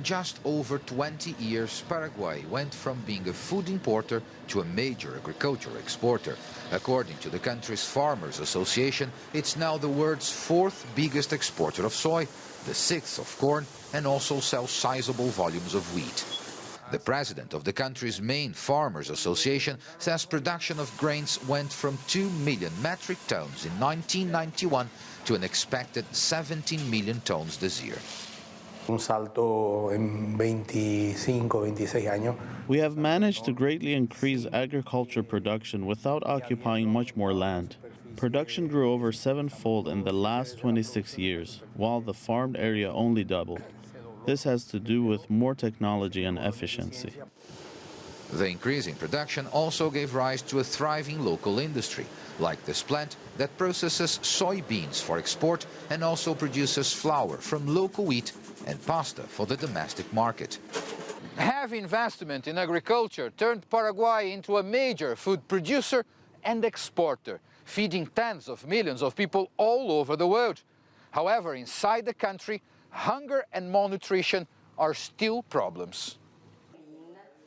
In just over 20 years, Paraguay went from being a food importer to a major agricultural exporter. According to the country's Farmers Association, it's now the world's fourth biggest exporter of soy, the sixth of corn, and also sells sizable volumes of wheat. The president of the country's main Farmers Association says production of grains went from 2 million metric tons in 1991 to an expected 17 million tons this year. Un salto en 25, 26 años. We have managed to greatly increase agriculture production without occupying much more land. Production grew over sevenfold in the last 26 years, while the farmed area only doubled. This has to do with more technology and efficiency. The increase in production also gave rise to a thriving local industry, like this plant that processes soybeans for export and also produces flour from local wheat and pasta for the domestic market. Heavy investment in agriculture turned Paraguay into a major food producer and exporter, feeding tens of millions of people all over the world. However, inside the country, hunger and malnutrition are still problems.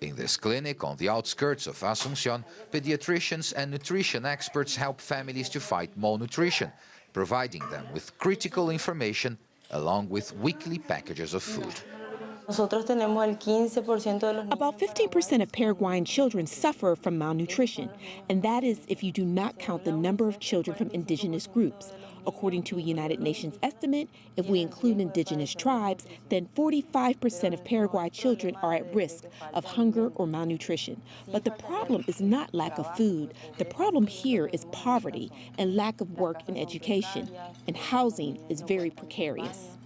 In this clinic on the outskirts of Asunción, pediatricians and nutrition experts help families to fight malnutrition, providing them with critical information along with weekly packages of food. About 15% of Paraguayan children suffer from malnutrition, and that is if you do not count the number of children from indigenous groups. According to a United Nations estimate, if we include indigenous tribes, then 45% of Paraguay children are at risk of hunger or malnutrition. But the problem is not lack of food. The problem here is poverty and lack of work and education, and housing is very precarious.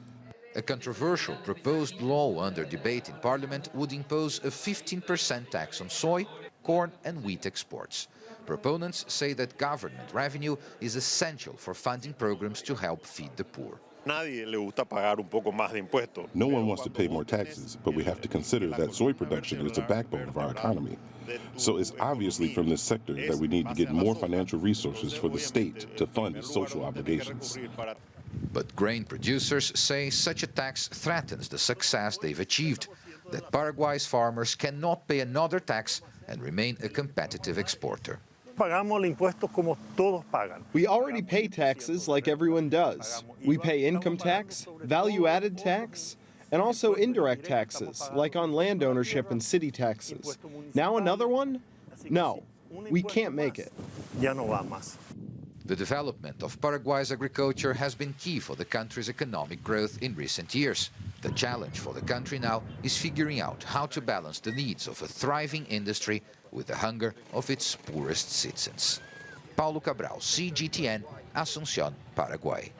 A controversial proposed law under debate in Parliament would impose a 15% tax on soy, corn and wheat exports. Proponents say that government revenue is essential for funding programs to help feed the poor. No one wants to pay more taxes, but we have to consider that soy production is the backbone of our economy. So it's obviously from this sector that we need to get more financial resources for the state to fund its social obligations. But grain producers say such a tax threatens the success they've achieved, that Paraguay's farmers cannot pay another tax and remain a competitive exporter. We already pay taxes like everyone does. We pay income tax, value-added tax, and also indirect taxes, like on land ownership and city taxes. Now another one? No, we can't make it. The development of Paraguay's agriculture has been key for the country's economic growth in recent years. The challenge for the country now is figuring out how to balance the needs of a thriving industry with the hunger of its poorest citizens. Paulo Cabral, CGTN, Asunción, Paraguay.